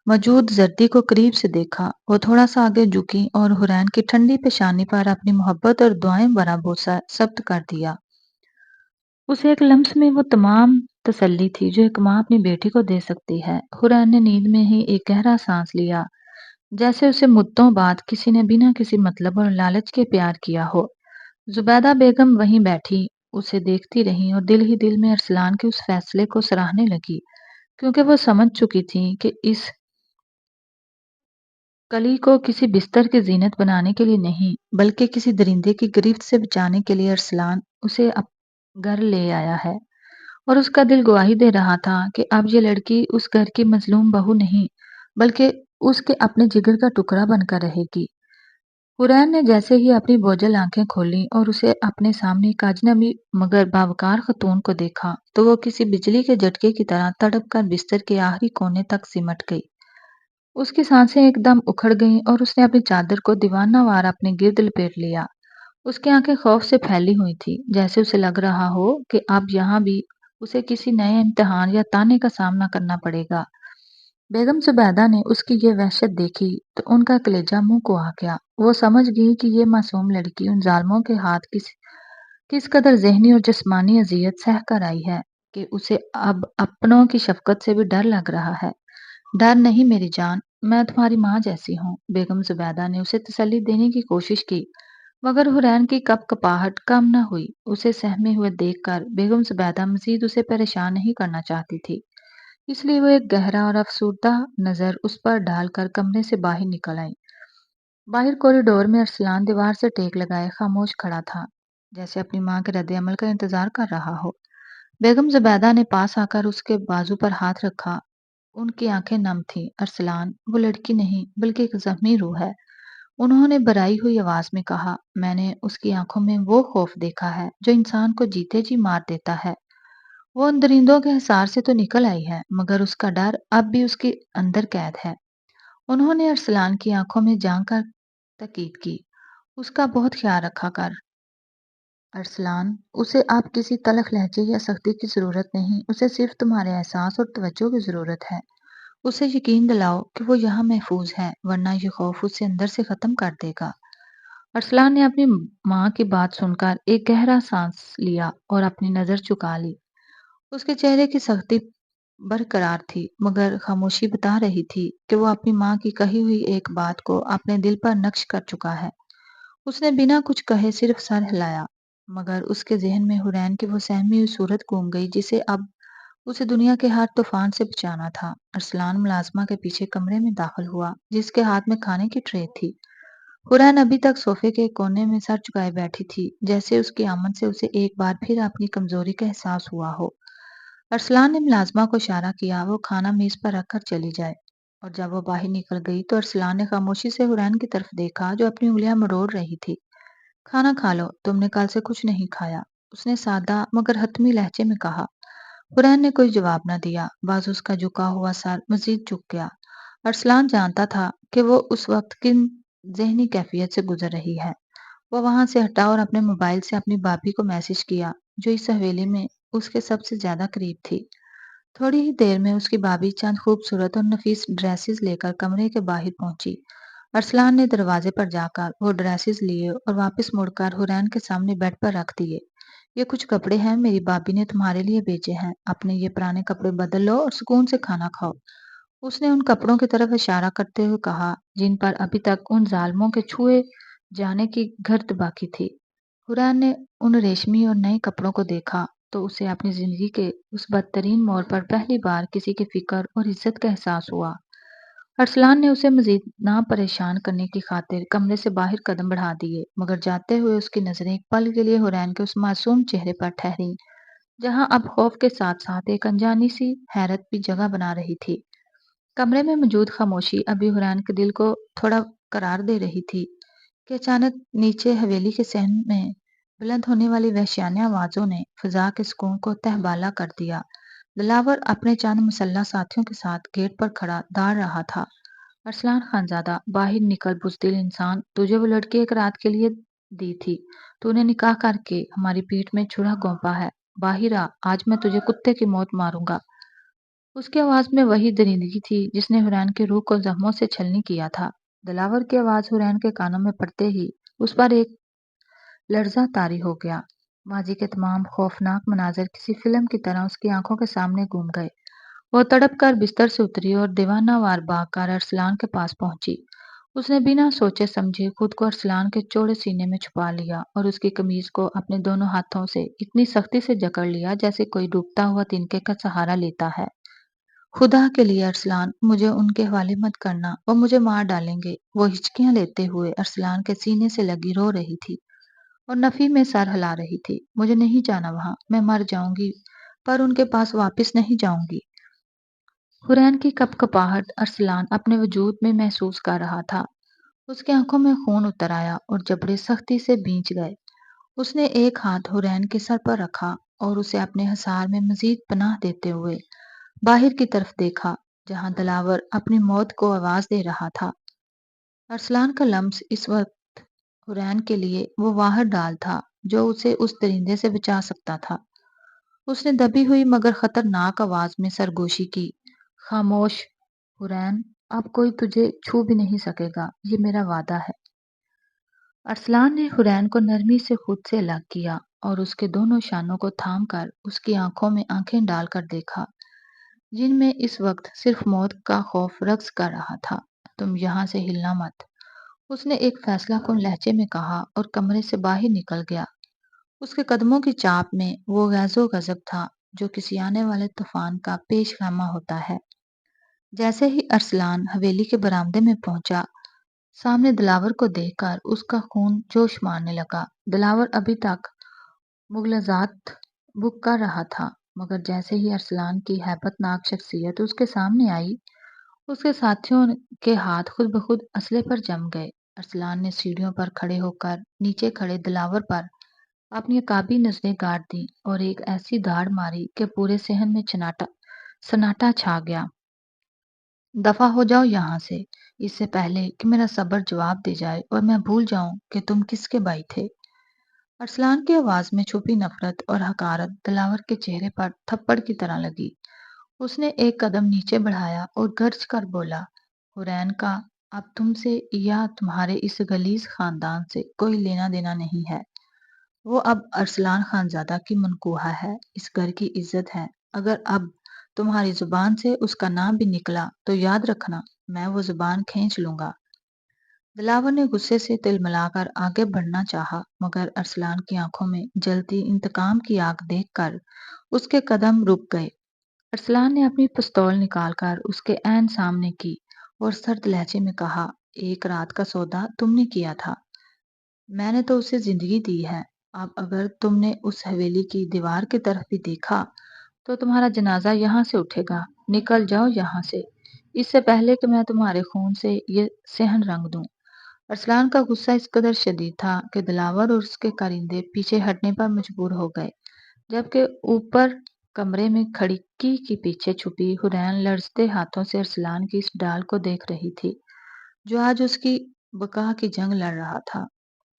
موجود زردی کو قریب سے دیکھا۔ وہ تھوڑا سا آگے جھکی اور حرین کی ٹھنڈی پیشانی پر اپنی محبت اور دعائیں بھرا بوسہ ثبت کر دیا۔ اس ایک لمس میں وہ تمام تسلی تھی جو ایک ماں اپنی بیٹی کو دے سکتی ہے۔ حرین نے نیند میں ہی ایک گہرا سانس لیا، جیسے اسے مدتوں بعد کسی نے بنا کسی مطلب اور لالچ کے پیار کیا ہو۔ زبیدہ بیگم وہیں بیٹھی اسے دیکھتی رہی اور دل ہی دل میں ارسلان کے اس فیصلے کو سراہنے لگی، کیونکہ وہ سمجھ چکی تھی کہ اس کلی کو کسی بستر کی زینت بنانے کے لیے نہیں بلکہ کسی درندے کی گرفت سے بچانے کے لیے ارسلان اسے گھر لے آیا ہے، اور اس کا دل گواہی دے رہا تھا کہ اب یہ لڑکی اس گھر کی مظلوم بہو نہیں بلکہ اس کے اپنے جگر کا ٹکڑا بن کر رہے گی۔ حرین نے جیسے ہی اپنی بوجھل آنکھیں کھولیں اور اسے اپنے سامنے ایک اجنبی مگر باوقار خاتون کو دیکھا تو وہ کسی بجلی کے جھٹکے کی طرح تڑپ کر بستر کے آخری کونے تک سمٹ گئی۔ اس کی سانسیں ایک دم اکھڑ گئیں اور اس نے اپنی چادر کو دیوانہ وار اپنے گرد لپیٹ لیا۔ اس کی آنکھیں خوف سے پھیلی ہوئی تھی، جیسے اسے لگ رہا ہو کہ اب یہاں بھی اسے کسی نئے امتحان یا تانے کا سامنا کرنا پڑے گا۔ بیگم زبیدہ نے اس کی یہ وحشت دیکھی تو ان کا کلیجہ منہ کو آ گیا۔ وہ سمجھ گئی کہ یہ معصوم لڑکی ان ظالموں کے ہاتھ کس قدر ذہنی اور جسمانی اذیت سہ کر آئی ہے کہ اسے اب اپنوں کی شفقت سے بھی ڈر لگ رہا ہے۔ ڈر نہیں میری جان، میں تمہاری ماں جیسی ہوں، بیگم زبیدہ نے اسے تسلی دینے کی کوشش کی، مگر حرین کی کپ کپاہٹ کم نہ ہوئی۔ اسے سہمے ہوئے دیکھ کر بیگم زبیدہ مزید اسے پریشان نہیں کرنا چاہتی تھی، اس لیے وہ ایک گہرا اور افسردہ نظر اس پر ڈال کر کمرے سے باہر نکل آئی۔ باہر کوریڈور میں ارسلان دیوار سے ٹیک لگائے خاموش کھڑا تھا، جیسے اپنی ماں کے رد عمل کا انتظار کر رہا ہو۔ بیگم زبیدہ نے پاس آ کر اس کے بازو پر ہاتھ رکھا۔ ان کی آنکھیں نم تھیں۔ ارسلان، وہ لڑکی نہیں بلکہ ایک زخمی روح ہے، انہوں نے بھرائی ہوئی آواز میں کہا۔ میں نے اس کی آنکھوں میں وہ خوف دیکھا ہے جو انسان کو جیتے جی مار دیتا ہے۔ وہ ان درندوں کے حصار سے تو نکل آئی ہے، مگر اس کا ڈر اب بھی اس کے اندر قید ہے۔ انہوں نے ارسلان کی آنکھوں میں جھانک کر تاکید کی۔ اس کا بہت خیال رکھا کر ارسلان، اسے اب کسی تلخ لہجے یا سختی کی ضرورت نہیں، اسے صرف تمہارے احساس اور توجہ کی ضرورت ہے۔ اسے یقین دلاؤ کہ وہ یہاں محفوظ ہے، ورنہ یہ خوف اسے اندر سے ختم کر دے گا۔ ارسلان نے اپنی ماں کی بات سن کر ایک گہرا سانس لیا اور اپنی نظر چکا لی۔ اس کے چہرے کی سختی برقرار تھی، مگر خاموشی بتا رہی تھی کہ وہ اپنی ماں کی کہی ہوئی ایک بات کو اپنے دل پر نقش کر چکا ہے۔ اس نے بنا کچھ کہے صرف سر ہلایا، مگر اس کے ذہن میں حرین کی وہ سہمی ہوئی صورت گھوم گئی جسے اب اسے دنیا کے ہر طوفان سے بچانا تھا۔ ارسلان ملازمہ کے پیچھے کمرے میں داخل ہوا، جس کے ہاتھ میں کھانے کی ٹرے تھی۔ حرین ابھی تک صوفے کے کونے میں سر جھکائے بیٹھی تھی، جیسے اس کی آمد سے اسے ایک بار پھر اپنی کمزوری کا احساس ہوا ہو۔ ارسلان نے ملازمہ کو اشارہ کیا وہ کھانا میز پر رکھ کر چلی جائے، اور جب وہ باہر نکل گئی تو ارسلان نے خاموشی سے حرین کی طرف دیکھا جو اپنی انگلیاں مروڑ رہی تھی۔ کھانا کھا لو، تم نے کل سے کچھ نہیں کھایا، اس نے سادہ مگر حتمی لہجے میں کہا۔ حرین نے کوئی جواب نہ دیا، بعض اس کا جھکا ہوا سر مزید جھک گیا۔ ارسلان جانتا تھا کہ وہ اس وقت کن ذہنی کیفیت سے گزر رہی ہے۔ وہ وہاں سے ہٹا اور اپنے موبائل سے اپنی بھابھی کو میسج کیا، جو اس حویلی میں اس کے سب سے زیادہ قریب تھی۔ تھوڑی ہی دیر میں اس کی بھابھی چند خوبصورت اور نفیس ڈریسز لے کر کمرے کے باہر پہنچی۔ ارسلان نے دروازے پر جا کر وہ ڈریسز لیے اور واپس مڑ کر حرین کے سامنے بیڈ پر رکھ دیے۔ یہ کچھ کپڑے ہیں، میری بھابھی نے تمہارے لیے بھیجے ہیں، اپنے یہ پرانے کپڑے بدل لو اور سکون سے کھانا کھاؤ۔ اس نے ان کپڑوں کی طرف اشارہ کرتے ہوئے کہا جن پر ابھی تک ان ظالموں کے چھوئے جانے کی گرد باقی تھی۔ حرین نے ان ریشمی اور نئے کپڑوں کو دیکھا تو اسے اپنی زندگی کے اس بدترین موڑ پر پہلی بار کسی کی فکر اور عزت کا احساس ہوا۔ ارسلان نے اسے مزید نہ پریشان کرنے کی خاطر کمرے سے باہر قدم بڑھا دیے، مگر جاتے ہوئے اس کی نظریں ایک پل کے لیے حرین کے اس معصوم چہرے پر ٹھہری، جہاں اب خوف کے ساتھ ساتھ ایک انجانی سی حیرت بھی جگہ بنا رہی تھی۔ کمرے میں موجود خاموشی ابھی حرین کے دل کو تھوڑا قرار دے رہی تھی کہ اچانک نیچے حویلی کے صحن میں بلند ہونے والی وحشیانہ آوازوں نے فضا کے سکون کو تہبالہ کر دیا۔ دلاور اپنے چند مسلح ساتھیوں کے ساتھ گیٹ پر کھڑا داڑ رہا تھا۔ ارسلان خانزادہ، باہر نکل بزدل انسان، تجھے وہ لڑکی ایک رات کے لیے دی تھی، تو نے نکاح کر کے ہماری پیٹھ میں چھڑا گونپا ہے، باہر آ، آج میں تجھے کتے کی موت ماروں گا۔ اس کی آواز میں وہی درندگی تھی جس نے حرین کی روح کو زخموں سے چھلنی کیا تھا۔ دلاور کی آواز حرین کے کانوں میں پڑتے ہی اس پر ایک لرزہ طاری ہو گیا۔ ماضی کے تمام خوفناک مناظر کسی فلم کی طرح اس کی آنکھوں کے سامنے گھوم گئے۔ وہ تڑپ کر بستر سے اتری اور دیوانہ وار بھاگ کر ارسلان کے پاس پہنچی۔ اس نے بنا سوچے سمجھے خود کو ارسلان کے چوڑے سینے میں چھپا لیا اور اس کی قمیض کو اپنے دونوں ہاتھوں سے اتنی سختی سے جکڑ لیا جیسے کوئی ڈوبتا ہوا تنکے کا سہارا لیتا ہے۔ خدا کے لیے ارسلان، مجھے ان کے حوالے مت کرنا، وہ مجھے مار ڈالیں گے۔ وہ ہچکیاں لیتے ہوئے ارسلان کے سینے سے لگی رو رہی تھی اور نفی میں سر ہلا رہی تھی۔ مجھے نہیں جانا وہاں، میں مر جاؤں گی پر ان کے پاس واپس نہیں جاؤں گی۔ حرین کی کپ کپاہٹ ارسلان اپنے وجود میں محسوس کر رہا تھا۔ اس کی آنکھوں میں خون اتر آیا اور جبڑے سختی سے بھینچ گئے۔ اس نے ایک ہاتھ حرین کے سر پر رکھا اور اسے اپنے حصار میں مزید پناہ دیتے ہوئے باہر کی طرف دیکھا، جہاں دلاور اپنی موت کو آواز دے رہا تھا۔ ارسلان کا لمس اس وقت حرین کے لیے وہ واحد ڈال تھا جو اسے اس درندے سے بچا سکتا تھا۔ اس نے دبی ہوئی مگر خطرناک آواز میں سرگوشی کی، خاموش حرین، اب کوئی تجھے چھو بھی نہیں سکے گا، یہ میرا وعدہ ہے۔ ارسلان نے حرین کو نرمی سے خود سے الگ کیا اور اس کے دونوں شانوں کو تھام کر اس کی آنکھوں میں آنکھیں ڈال کر دیکھا، جن میں اس وقت صرف موت کا خوف رقص کر رہا تھا۔ تم یہاں سے ہلنا مت، اس نے ایک فیصلہ کن لہجے میں کہا اور کمرے سے باہر نکل گیا۔ اس کے قدموں کی چاپ میں وہ غیظ و غضب تھا جو کسی آنے والے طوفان کا پیش خیمہ ہوتا ہے۔ جیسے ہی ارسلان حویلی کے برآمدے میں پہنچا، سامنے دلاور کو دیکھ کر اس کا خون جوش مارنے لگا۔ دلاور ابھی تک مغالطات بک کر رہا تھا، مگر جیسے ہی ارسلان کی ہیبت ناک شخصیت اس کے سامنے آئی، اس کے ساتھیوں کے ہاتھ خود بخود اسلحے پر جم گئے۔ ارسلان نے سیڑھیوں پر کھڑے ہو کر نیچے کھڑے دلاور پر اپنی عقابی نظریں گاڑ دیں اور ایک ایسی دھاڑ ماری کہ پورے صحن میں سناٹا چھا گیا۔ دفع ہو جاؤ یہاں سے، اس سے پہلے کہ میرا صبر جواب دے جائے اور میں بھول جاؤں کہ تم کس کے بھائی تھے۔ ارسلان کی آواز میں چھپی نفرت اور حقارت دلاور کے چہرے پر تھپڑ کی طرح لگی۔ اس نے ایک قدم نیچے بڑھایا اور گرج کر بولا، حرین کا اب تم سے یا تمہارے اس غلیظ خاندان سے کوئی لینا دینا نہیں ہے۔ وہ اب ارسلان خانزادہ کی منقوہ ہے، اس گھر کی عزت ہے۔ اگر اب تمہاری زبان سے اس کا نام بھی نکلا تو یاد رکھنا، میں وہ زبان کھینچ لوں گا۔ دلاور نے غصے سے تلملا کر آگے بڑھنا چاہا، مگر ارسلان کی آنکھوں میں جلتی انتقام کی آگ دیکھ کر اس کے قدم رک گئے۔ ارسلان نے اپنی پستول نکال کر اس کے عین سامنے کی اور سرد لہجے میں کہا، ایک رات کا سودا تم نے کیا تھا، میں نے تو اسے زندگی دی ہے۔ اب اگر تم نے اس حویلی کی دیوار کی طرف بھی دیکھا تو تمہارا جنازہ یہاں سے اٹھے گا۔ نکل جاؤ یہاں سے، اس سے پہلے کہ میں تمہارے خون سے یہ صحن رنگ دوں۔ ارسلان کا غصہ اس قدر شدید تھا کہ دلاور اور اس کے کارندے پیچھے ہٹنے پر مجبور ہو گئے، جبکہ اوپر کمرے میں کھڑکی کے پیچھے چھپی حرین لرزتے ہاتھوں سے ارسلان کی اس ڈال کو دیکھ رہی تھی جو آج اس کی بقا کی جنگ لڑ رہا تھا۔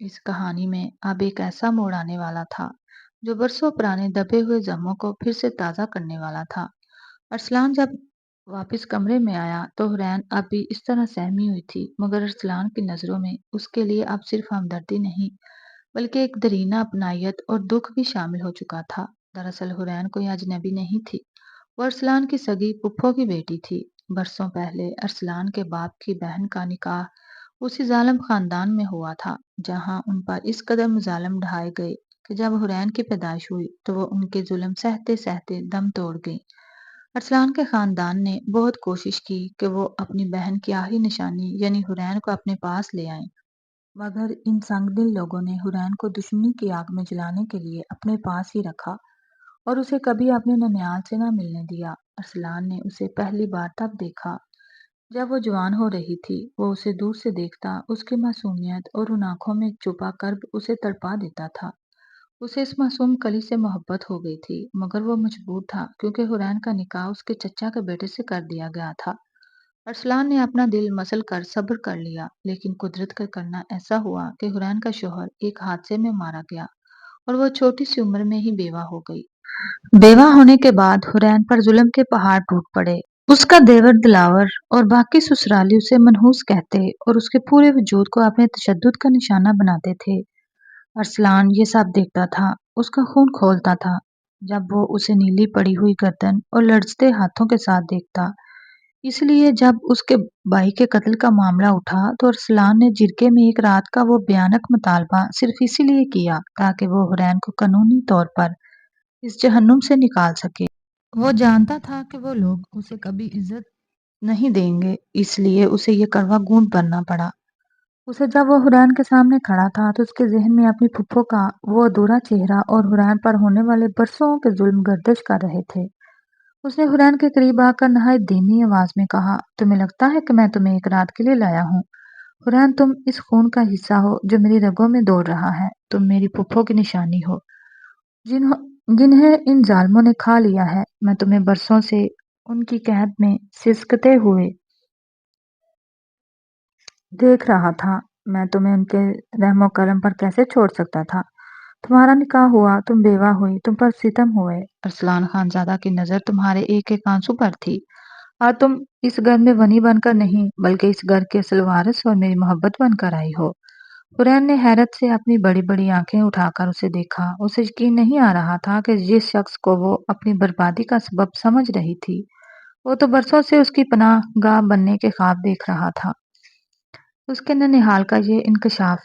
اس کہانی میں اب ایک ایسا موڑ آنے والا تھا جو برسوں پرانے دبے ہوئے زخموں کو پھر سے تازہ کرنے والا تھا۔ ارسلان جب واپس کمرے میں آیا تو حرین اب بھی اس طرح سہمی ہوئی تھی، مگر ارسلان کی نظروں میں اس کے لیے اب صرف ہمدردی نہیں بلکہ ایک دیرینہ اپنائیت اور دکھ بھی شامل ہو چکا تھا۔ دراصل حرین کوئی اجنبی نہیں تھی، وہ ارسلان کی سگی پھپھو کی بیٹی تھی۔ برسوں پہلے ارسلان کے باپ کی بہن کا نکاح اسی ظالم خاندان میں ہوا تھا جہاں ان پر اس قدر مظالم ڈھائے گئے کہ جب حرین کی پیدائش ہوئی تو وہ ان کے ظلم سہتے سہتے دم توڑ گئی۔ ارسلان کے خاندان نے بہت کوشش کی کہ وہ اپنی بہن کی آخری نشانی یعنی حرین کو اپنے پاس لے آئیں، مگر ان سنگ دل لوگوں نے حرین کو دشمنی کی آگ میں جلانے کے لیے اپنے پاس ہی رکھا اور اسے کبھی اپنے ننیال سے نہ ملنے دیا۔ ارسلان نے اسے پہلی بار تب دیکھا جب وہ جوان ہو رہی تھی۔ وہ اسے دور سے دیکھتا، اس کی معصومیت اور ان آنکھوں میں چھپا کرب اسے تڑپا دیتا تھا۔ اسے اس معصوم کلی سے محبت ہو گئی تھی، مگر وہ مجبور تھا کیونکہ حرین کا نکاح اس کے چچا کے بیٹے سے کر دیا گیا تھا۔ ارسلان نے اپنا دل مسل کر صبر کر لیا، لیکن قدرت کا کرنا ایسا ہوا کہ حرین کا شوہر ایک حادثے میں مارا گیا اور وہ چھوٹی سی عمر میں ہی بیوہ ہو گئی۔ بیوہ ہونے کے بعد حرین پر ظلم کے پہاڑ ٹوٹ پڑے۔ اس کا دیور دلاور اور باقی سسرالی اسے منحوس کہتے اور اس کے پورے وجود کو اپنے تشدد کا نشانہ بناتے تھے۔ ارسلان یہ سب دیکھتا تھا، اس کا خون کھولتا تھا جب وہ اسے نیلی پڑی ہوئی گردن اور لرزتے ہاتھوں کے ساتھ دیکھتا۔ اس لیے جب اس کے بھائی کے قتل کا معاملہ اٹھا تو ارسلان نے جرگے میں ایک رات کا وہ بھیانک مطالبہ صرف اسی لیے کیا تاکہ وہ حرین کو قانونی طور پر اس جہنم سے نکال سکے۔ وہ جانتا تھا کہ وہ لوگ اسے کبھی عزت نہیں دیں گے، اس لیے اسے یہ کڑوا گھونٹ بننا پڑا۔ اسے جب وہ حرین کے سامنے کھڑا تھا تو اس کے ذہن میں اپنی پھپھو کا وہ ادھورا چہرہ اور حرین پر ہونے والے برسوں کے ظلم گردش کر رہے تھے۔ اس نے حرین کے قریب آ کر نہایت دھیمی آواز میں کہا، تمہیں لگتا ہے کہ میں تمہیں ایک رات کے لیے لایا ہوں؟ حرین، تم اس خون کا حصہ ہو جو میری رگوں میں دوڑ رہا ہے، تم میری پھپھو کی نشانی ہو جنہیں ان ظالموں نے کھا لیا ہے۔ میں تمہیں برسوں سے ان کی قید میں سسکتے ہوئے دیکھ رہا تھا، میں تمہیں ان کے رحم و کرم پر کیسے چھوڑ سکتا تھا؟ تمہارا نکاح ہوا، تم بیوہ ہوئی، تم پر ستم ہوئے۔ ارسلان خان زادہ کی نظر تمہارے ایک ایک آنسو پر تھی، اور تم اس گھر میں ونی بن کر نہیں بلکہ اس گھر کے اصل وارث اور میری محبت بن کر آئی ہو۔ حرین نے حیرت سے اپنی بڑی بڑی آنکھیں اٹھا کر اسے دیکھا۔ اسے یقین نہیں آ رہا تھا کہ جس شخص کو وہ اپنی بربادی کا سبب سمجھ رہی تھی، وہ تو برسوں سے اس کی پناہ گاہ بننے کے خواب دیکھ رہا تھا۔ اس کے ننھیال کا یہ انکشاف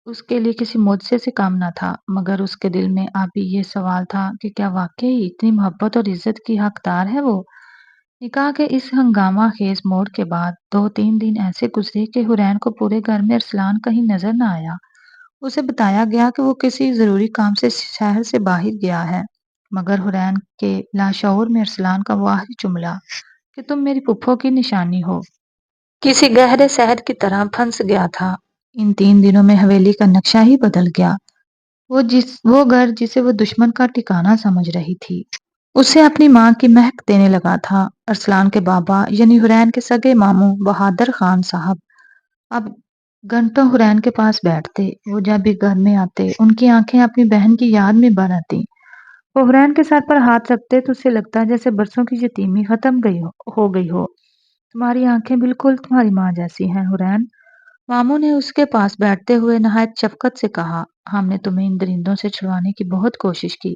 اس کے لیے کسی معجزے سے کم نہ تھا، مگر اس کے دل میں ابھی یہ سوال تھا کہ کیا واقعی اتنی محبت اور عزت کی حقدار ہے وہ؟ نکاح کے اس ہنگامہ خیز موڑ کے بعد 2-3 دن ایسے گزرے کہ حرین کو پورے گھر میں ارسلان کہیں نظر نہ آیا۔ اسے بتایا گیا کہ وہ کسی ضروری کام سے شہر سے باہر گیا ہے، مگر حرین کے لاشعور میں ارسلان کا وہ آخری جملہ کہ تم میری پھپھو کی نشانی ہو کسی گہرے شہد کی طرح پھنس گیا تھا۔ ان 3 دنوں میں حویلی کا نقشہ ہی بدل گیا۔ وہ گھر جسے وہ دشمن کا ٹھکانہ سمجھ رہی تھی، اسے اپنی ماں کی مہک دینے لگا تھا۔ ارسلان کے بابا یعنی حرین کے سگے ماموں بہادر خان صاحب اب گھنٹوں حرین کے پاس بیٹھتے۔ وہ جب بھی گھر میں آتے ان کی آنکھیں اپنی بہن کی یاد میں بھر آتی۔ وہ حرین کے سر پر ہاتھ رکھتے تو اسے لگتا جیسے برسوں کی یتیمی ختم ہو گئی ہو۔ تمہاری آنکھیں بالکل تمہاری ماں جیسی ہیں حرین، ماموں نے اس کے پاس بیٹھتے ہوئے نہایت شفقت سے کہا۔ ہم نے تمہیں ان درندوں سے چھڑوانے کی بہت کوشش کی،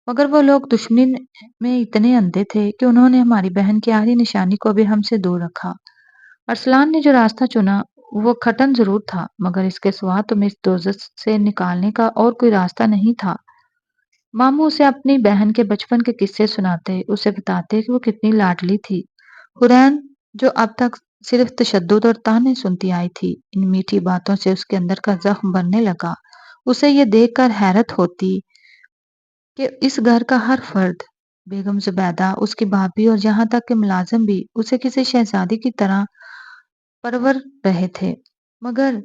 مگر وہ لوگ دشمنی میں اتنے اندھے تھے کہ انہوں نے ہماری بہن کی آخری نشانی کو بھی ہم سے دور رکھا۔ ارسلان نے جو راستہ چنا وہ کھٹن ضرور تھا، مگر اس کے سوا تمہیں اس دوزخ سے نکالنے کا اور کوئی راستہ نہیں تھا۔ ماموں اسے اپنی بہن کے بچپن کے قصے سناتے، اسے بتاتے کہ وہ کتنی لاڈلی تھی۔ حرین جو اب تک صرف تشدد اور طعنے سنتی آئی تھی، ان میٹھی باتوں سے اس کے اندر کا زخم بننے لگا۔ اسے یہ دیکھ کر حیرت ہوتی کہ اس گھر کا ہر فرد، بیگم زبیدہ، اس کی بھابھی اور یہاں تک کہ ملازم بھی اسے کسی شہزادی کی طرح پرور رہے تھے، مگر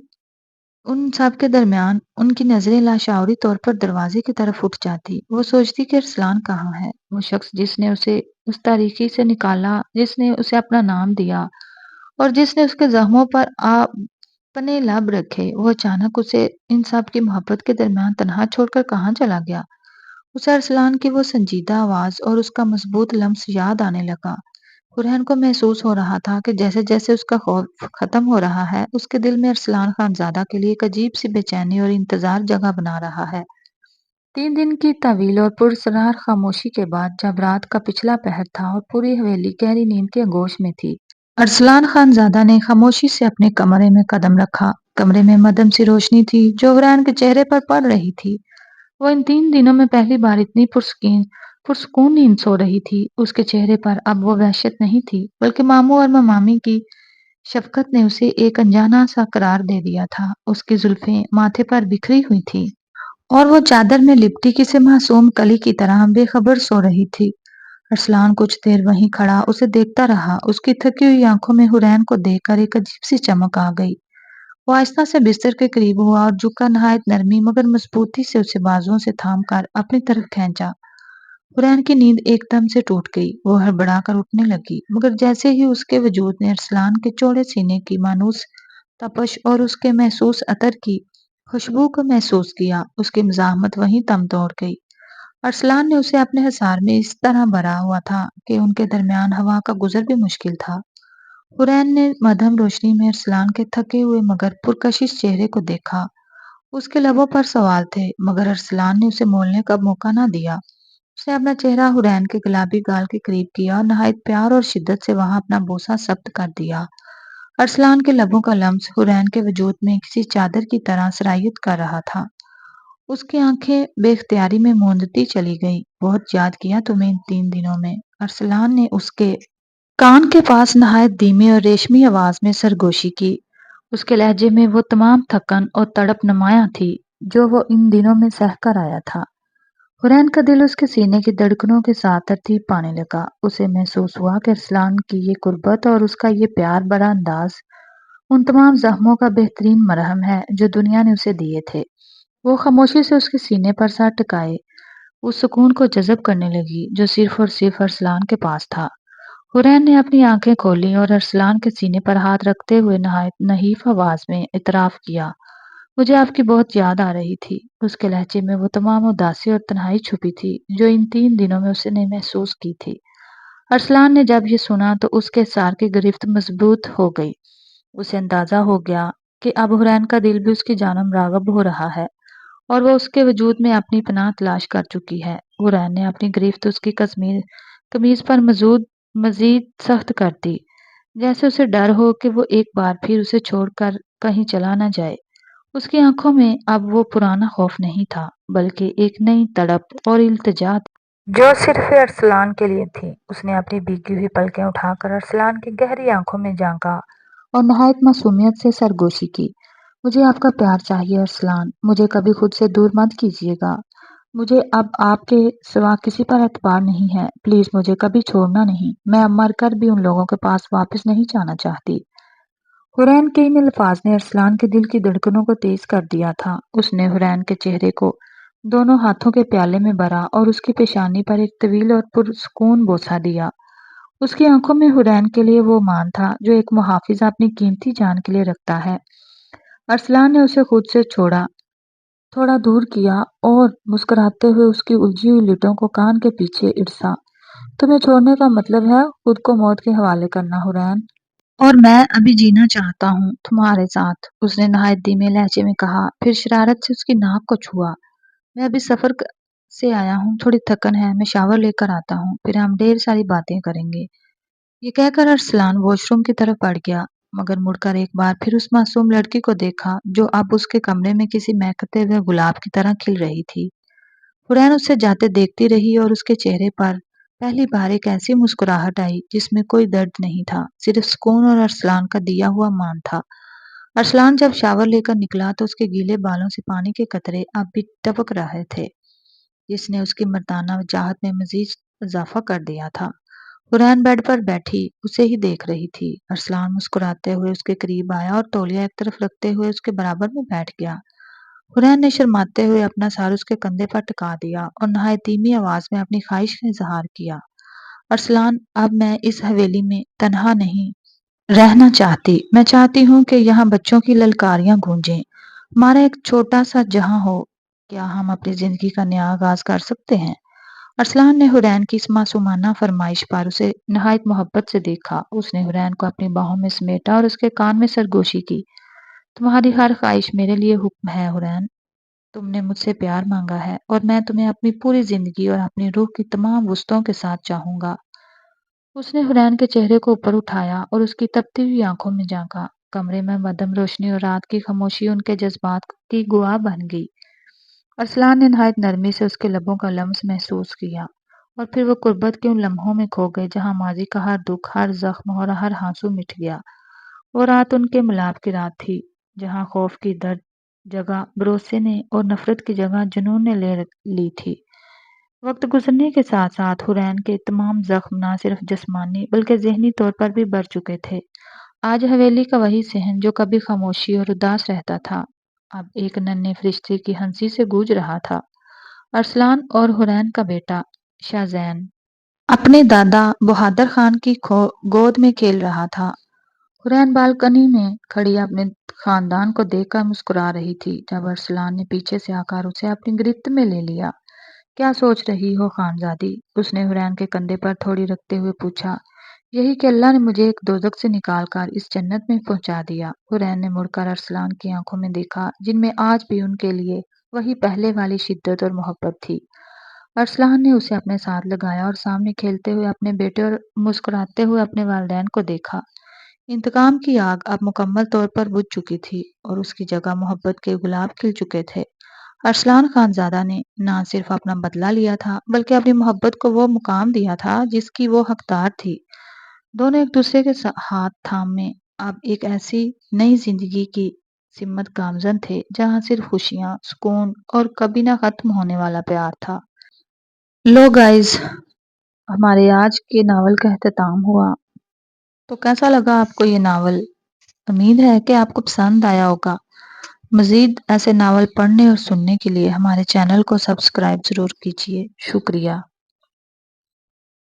ان سب کے درمیان ان کی نظریں لاشعوری طور پر دروازے کی طرف اٹھ جاتی۔ وہ سوچتی کہ ارسلان کہاں ہے، وہ شخص جس نے اسے اس تاریکی سے نکالا، جس نے اسے اپنا نام دیا اور جس نے اس کے زخموں پر اپنے لب رکھے، وہ اچانک اسے ان سب کی محبت کے درمیان تنہا چھوڑ کر کہاں چلا گیا؟ اسے ارسلان کی وہ سنجیدہ آواز اور اس کا مضبوط لمس یاد آنے لگا۔ حرین کو محسوس ہو رہا تھا کہ جیسے جیسے اس کا خوف ختم ہو رہا ہے، اس کے دل میں ارسلان خان زادہ کے لیے ایک عجیب سی بے چینی اور انتظار جگہ بنا رہا ہے۔ 3 دن کی طویل اور پراسرار خاموشی کے بعد جب رات کا پچھلا پہر تھا اور پوری حویلی گہری نیند کے آغوش میں تھی، ارسلان خان زادہ نے خاموشی سے اپنے کمرے میں قدم رکھا۔ کمرے میں مدھم سی روشنی تھی جو حرین کے چہرے پر پڑ رہی تھی۔ وہ ان 3 دنوں میں پہلی بار اتنی پرسکون نیند سو رہی تھی۔ اس کے چہرے پر اب وہ وحشت نہیں تھی، بلکہ ماموں اور مامی کی شفقت نے اسے ایک انجانا سا قرار دے دیا تھا۔ اس کی زلفیں ماتھے پر بکھری ہوئی تھی اور وہ چادر میں لپٹی کسی معصوم کلی کی طرح بے خبر سو رہی تھی۔ ارسلان کچھ دیر وہیں کھڑا اسے دیکھتا رہا۔ اس کی تھکی ہوئی آنکھوں میں حرین کو دیکھ کر ایک عجیب سی چمک آ گئی۔ وہ آہستہ سے بستر کے قریب ہوا اور جھک کر نہایت نرمی مگر مضبوطی سے اسے بازوؤں سے تھام کر اپنی طرف کھینچا۔ حرین کی نیند ایک دم سے ٹوٹ گئی۔ وہ ہڑبڑا کر اٹھنے لگی، مگر جیسے ہی اس کے وجود نے ارسلان کے چوڑے سینے کی مانوس تپش اور اس کے محسوس عطر کی خوشبو کو محسوس کیا، اس کی مزاحمت وہیں تم توڑ گئی۔ ارسلان نے اسے اپنے حصار میں اس طرح بھرا ہوا تھا کہ ان کے درمیان ہوا کا گزر بھی مشکل تھا۔ حرین نے مدھم روشنی میں ارسلان کے تھکے ہوئے مگر پرکشش چہرے کو دیکھا۔ اس کے لبوں پر سوال تھے، مگر ارسلان نے اسے مولنے کا موقع نہ دیا۔ اس نے اپنا چہرہ حرین کے گلابی گال کے قریب کیا اور نہایت پیار اور شدت سے وہاں اپنا بوسہ ثبت کر دیا۔ ارسلان کے لبوں کا لمس حرین کے وجود میں کسی چادر کی طرح سرایت کر رہا تھا۔ اس کی آنکھیں بے اختیاری میں موندتی چلی گئی۔ بہت یاد کیا تمہیں ان 3 دنوں میں، ارسلان نے اس کے کان کے پاس نہایت دھیمی اور ریشمی آواز میں سرگوشی کی۔ اس کے لہجے میں وہ تمام تھکن اور تڑپ نمایاں تھی جو وہ ان دنوں میں سہ کر آیا تھا۔ حرین کا دل اس کے سینے کی دھڑکنوں کے ساتھ ترتیب پانے لگا۔ اسے محسوس ہوا کہ ارسلان کی یہ قربت اور اس کا یہ پیار بڑا انداز ان تمام زخموں کا بہترین مرہم ہے جو دنیا نے اسے دیے تھے۔ وہ خاموشی سے اس کے سینے پر سر ٹکائے اس سکون کو جذب کرنے لگی جو صرف اور صرف ارسلان کے پاس تھا۔ حرین نے اپنی آنکھیں کھولیں اور ارسلان کے سینے پر ہاتھ رکھتے ہوئے نہایت نحیف آواز میں اعتراف کیا، مجھے آپ کی بہت یاد آ رہی تھی۔ اس کے لہجے میں وہ تمام اداسی اور تنہائی چھپی تھی جو ان 3 دنوں میں اس نے محسوس کی تھی۔ ارسلان نے جب یہ سنا تو اس کے حصار کی گرفت مضبوط ہو گئی۔ اسے اندازہ ہو گیا کہ اب حرین کا دل بھی اس کی جانب راغب ہو رہا ہے اور وہ اس کے وجود میں اپنی پناہ تلاش کر چکی ہے۔ حرین نے اپنی گرفت اس کی قمیض پر مزید سخت کر دی، جیسے اسے ڈر ہو کہ وہ ایک بار پھر اسے چھوڑ کر کہیں چلا نہ جائے۔ اس کی آنکھوں میں اب وہ پرانا خوف نہیں تھا، بلکہ ایک نئی تڑپ اور التجا تھی جو صرف ارسلان کے لیے تھی۔ اس نے اپنی بھیگی ہوئی پلکیں اٹھا کر ارسلان کی گہری آنکھوں میں جھانکا اور نہایت معصومیت سے سرگوشی کی، مجھے آپ کا پیار چاہیے ارسلان، مجھے کبھی خود سے دور مت کیجیے گا، مجھے اب آپ کے سوا کسی پر اعتبار نہیں ہے، پلیز مجھے کبھی چھوڑنا نہیں، میں اب مر کر بھی ان لوگوں کے پاس واپس نہیں جانا چاہتی۔ حرین کے ان الفاظ نے ارسلان کے دل کی دھڑکنوں کو تیز کر دیا تھا۔ اس نے حرین کے چہرے کو دونوں ہاتھوں کے پیالے میں بھرا اور اس کی پیشانی پر ایک طویل اور پرسکون بوسہ دیا۔ اس کی آنکھوں میں حرین کے لیے وہ مان تھا جو ایک محافظ اپنی قیمتی جان کے لیے رکھتا ہے۔ ارسلان نے اسے خود سے تھوڑا دور کیا اور مسکراتے ہوئے اس کی الجھی ہوئی لٹوں کو کان کے پیچھے اڑسا، تمہیں چھوڑنے کا مطلب ہے خود کو موت کے حوالے کرنا حرین، اور میں ابھی جینا چاہتا ہوں تمہارے ساتھ، اس نے نہایت دھیمے لہجے میں کہا، پھر شرارت سے اس کی ناک کو چھوا۔ میں ابھی سفر سے آیا ہوں، تھوڑی تھکن ہے، میں شاور لے کر آتا ہوں، پھر ہم ڈھیر ساری باتیں کریں گے۔ یہ کہہ کر ارسلان واش روم کی طرف بڑھ گیا، مگر مڑ کر ایک بار پھر اس معصوم لڑکی کو دیکھا جو اب اس کے کمرے میں کسی مہکتے ہوئے گلاب کی طرح کھل رہی تھی۔ حرین اسے جاتے دیکھتی رہی اور اس کے چہرے پر پہلی بار ایک ایسی مسکراہٹ آئی جس میں کوئی درد نہیں تھا، صرف سکون اور ارسلان کا دیا ہوا مان تھا۔ ارسلان جب شاور لے کر نکلا تو اس کے گیلے بالوں سے پانی کے قطرے اب بھی ٹپک رہے تھے، جس نے اس کی مردانہ چاہت میں مزید اضافہ کر دیا تھا۔ حرین بیڈ پر بیٹھی اسے ہی دیکھ رہی تھی۔ ارسلان مسکراتے ہوئے اس کے قریب آیا اور تولیہ ایک طرف رکھتے ہوئے اس کے برابر میں بیٹھ گیا۔ حرین نے شرماتے ہوئے اپنا سر اس کے کندھے پر ٹکا دیا اور نہایت دھیمی آواز میں اپنی خواہش کا اظہار کیا، ارسلان اب میں اس حویلی میں تنہا نہیں رہنا چاہتی، میں چاہتی ہوں کہ یہاں بچوں کی للکاریاں گونجیں، ہمارا ایک چھوٹا سا جہاں ہو، کیا ہم اپنی زندگی کا نیا آغاز کر سکتے ہیں؟ ارسلان نے حرین کی اس معصومانہ فرمائش پر اسے نہایت محبت سے دیکھا۔ اس نے حرین کو اپنی باہوں میں سمیٹا اور اس کے کان میں سرگوشی کی، تمہاری ہر خواہش میرے لیے حکم ہے حرین، تم نے مجھ سے پیار مانگا ہے اور میں تمہیں اپنی پوری زندگی اور اپنی روح کی تمام وسعتوں کے ساتھ چاہوں گا۔ اس نے حرین کے چہرے کو اوپر اٹھایا اور اس کی تپتی ہوئی آنکھوں میں جھانکا۔ کمرے میں مدھم روشنی اور رات کی خاموشی ان کے جذبات کی گواہ بن گئی۔ ارسلان نے نہایت نرمی سے اس کے لبوں کا لمس محسوس کیا اور پھر وہ غربت کے ان لمحوں میں کھو گئے جہاں ماضی کا ہر دکھ، ہر زخم اور ہر آنسو مٹ گیا۔ وہ رات ان کے ملاپ کی رات تھی، جہاں خوف کی درد جگہ بھروسے نے اور نفرت کی جگہ جنون نے لے لی تھی۔ وقت گزرنے کے ساتھ ساتھ حرین کے تمام زخم نہ صرف جسمانی بلکہ ذہنی طور پر بھی بڑھ چکے تھے۔ آج حویلی کا وہی صحن جو کبھی خاموشی اور اداس رہتا تھا، اب ایک ننھے فرشتے کی ہنسی سے گونج رہا تھا۔ ارسلان اور حرین کا بیٹا شاہزین اپنے دادا بہادر خان کی گود میں کھیل رہا تھا۔ حرین بالکنی میں کھڑی اپنے خاندان کو دیکھ کر مسکرا رہی تھی جب ارسلان نے پیچھے سے آ کر اسے اپنی گرفت میں لے لیا۔ کیا سوچ رہی ہو خانزادی؟ اس نے حرین کے کندھے پر تھوڑی رکھتے ہوئے پوچھا۔ یہی کہ اللہ نے مجھے ایک دوزخ سے نکال کر اس جنت میں پہنچا دیا۔ حرین نے مڑ کر ارسلان کی آنکھوں میں دیکھا جن میں آج بھی ان کے لیے وہی پہلے والی شدت اور محبت تھی۔ ارسلان نے اسے اپنے ساتھ لگایا اور سامنے کھیلتے ہوئے اپنے بیٹے اور مسکراتے ہوئے اپنے والدین کو دیکھا۔ انتقام کی آگ اب مکمل طور پر بجھ چکی تھی اور اس کی جگہ محبت کے گلاب کھل چکے تھے۔ ارسلان خانزادہ نے نہ صرف اپنا بدلہ لیا تھا بلکہ اپنی محبت کو وہ مقام دیا تھا جس کی وہ حقدار تھی۔ دونوں ایک دوسرے کے ہاتھ تھامے اب ایک ایسی نئی زندگی کی سمت گامزن تھے جہاں صرف خوشیاں، سکون اور کبھی نہ ختم ہونے والا پیار تھا۔ لو گائز، ہمارے آج کے ناول کا اختتام ہوا۔ تو کیسا لگا آپ کو یہ ناول؟ امید ہے کہ آپ کو پسند آیا ہوگا۔ مزید ایسے ناول پڑھنے اور سننے کے لیے ہمارے چینل کو سبسکرائب ضرور کیجیے۔ شکریہ۔